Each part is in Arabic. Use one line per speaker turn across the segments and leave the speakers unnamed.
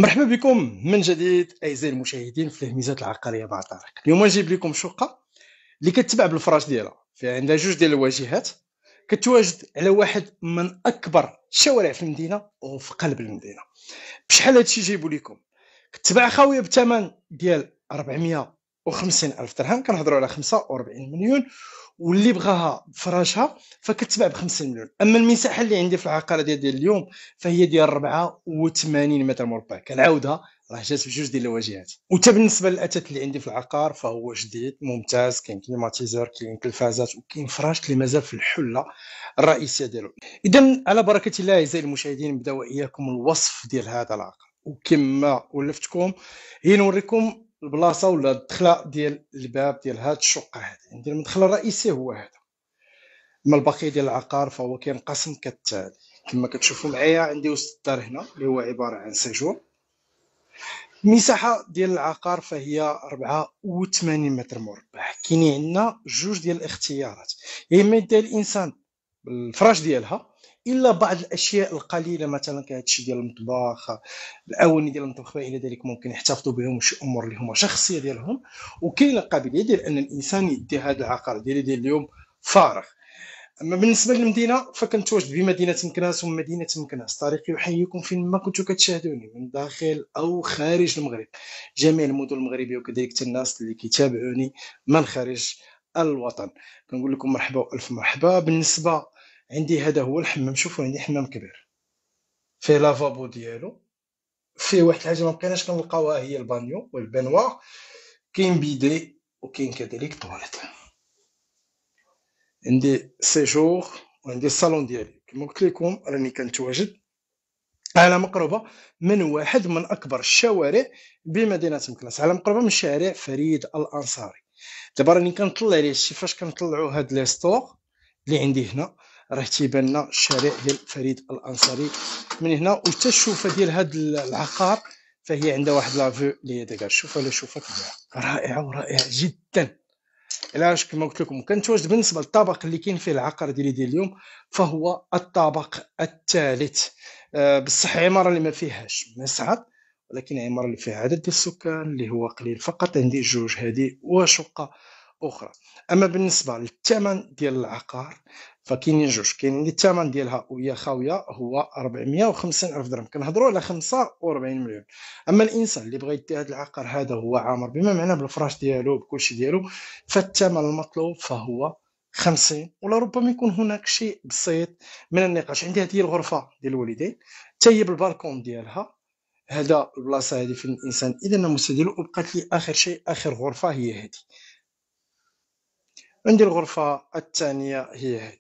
مرحبا بكم من جديد اعزائي المشاهدين في الهميزات العقاريه مع طارق. اليوم نجيب لكم شقه اللي كتباع بالفراش ديالها، في عندها جوج ديال الواجهات، كتواجد على واحد من اكبر الشوارع في المدينه وفي قلب المدينه. بشحال هادشي جايبو لكم؟ كتباع خاويه بثمن ديال 450 الف درهم، كنهضروا على 45 مليون، واللي بغاها بفراشها فكتباع ب 50 مليون. اما المساحه اللي عندي في العقار ديال اليوم فهي ديال 84 متر مربع، كنعاودها راه جات بجوج ديال الواجهات. وتا بالنسبه للاثاث اللي عندي في العقار فهو جديد ممتاز، كاين كليماتيزور، كاين تلفازات، وكاين فراش اللي مازال في الحله الرئيسيه ديالو. اذا على بركه الله اعزائي المشاهدين نبداو واياكم الوصف ديال هذا العقار، وكما ولفتكم هي نوريكم البلاصه ولا الدخله ديال الباب ديال هاد الشقه هذه. عندنا المدخل الرئيسي هو هذا. اما البقيه ديال العقار فهو كينقسم كالتالي. كما كتشوفوا معايا عندي وسط الدار هنا اللي هو عباره عن سجور. المساحه ديال العقار فهي 84 متر مربع. كاينين عندنا جوج ديال الاختيارات، يا اما يدير الانسان بالفراش ديالها، الا بعض الاشياء القليله مثلا كهادشي ديال المطبخ، الاواني ديال المطبخ الى ذلك ممكن يحتفظوا بهم شي امور اللي هما شخصيه ديالهم. وكاينه قابليه ديال ان الانسان يدي هذا العقار ديال اليوم فارغ. اما بالنسبه للمدينه فكنتواجد بمدينه مكناس ومدينه مكناس. طريق يحييكم فين ما كنتوا كتشاهدوني من داخل او خارج المغرب، جميع المدن المغربيه وكذلك الناس اللي كيتابعوني من خارج الوطن. كنقول لكم مرحبا والف مرحبا. بالنسبه عندي هذا هو الحمام. شوفوا عندي حمام كبير فيه لافابو ديالو، فيه واحد الحاجه ما بقيناش كنلقاوها هي البانيو والبانوا، كاين بيدي وكاين كذلك طواليت. عندي سيجور وعندي الصالون ديالي. كما قلت لكم راني كنتواجد على مقربه من واحد من اكبر الشوارع بمدينه مكناس، على مقربه من شارع فريد الانصاري. دابا راني كنطلع عليه. شتي فاش كنطلعوا هاد لي ستور اللي عندي هنا راه تيبان لنا الشارع ديال فريد الانصاري من هنا. وحتى الشوفه ديال هاد العقار فهي عندها واحد لافو اللي هي داك الشوفه. لا شوفه رائعه ورائعه جدا. علاش؟ كما قلت لكم كنتواجد بالنسبه للطابق اللي كاين فيه العقار ديالي اليوم فهو الطابق الثالث. بصح عماره اللي ما فيهاش مصعد، ولكن عماره اللي فيها عدد ديال السكان اللي هو قليل فقط. عندي جوج هذه وشقه اخرى. اما بالنسبه للثمن ديال العقار فكاينين جوج. كاين عندي الثمن ديالها وهي خاويه هو 450 الف درهم، كنهضروا على 45 مليون. اما الانسان اللي بغى يدي هذا العقار هذا هو عامر بما معنى بالفراش ديالو بكلشي ديالو، فالثمن المطلوب فهو 50. ولربما يكون هناك شيء بسيط من النقاش. عندي هذه الغرفه ديال الوالدين حتى هي بالبالكون ديالها. هذا البلاصه هذه فين الانسان اذا ناموس ديالو. وبقات لي اخر شيء اخر غرفه هي هذه. عندي الغرفه الثانيه هي هذه.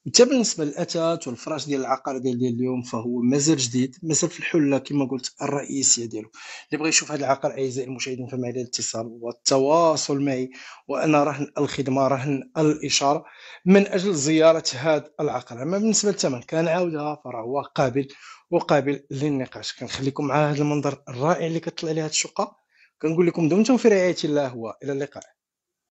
حتى بالنسبه للاثاث والفراش ديال العقار ديال اليوم فهو مازال جديد، مازال في الحله كما قلت الرئيسيه ديالو. اللي بغى يشوف هذا العقار اعزائي المشاهدين فما عليه الاتصال والتواصل معي، وانا رهن الخدمه رهن الاشاره من اجل زياره هذا العقار. اما بالنسبه للثمن كنعاودها فهو قابل وقابل للنقاش. كنخليكم مع هذا المنظر الرائع اللي كتطلع عليه هذه الشقه. كنقول لكم دمتم في رعايه الله والى اللقاء.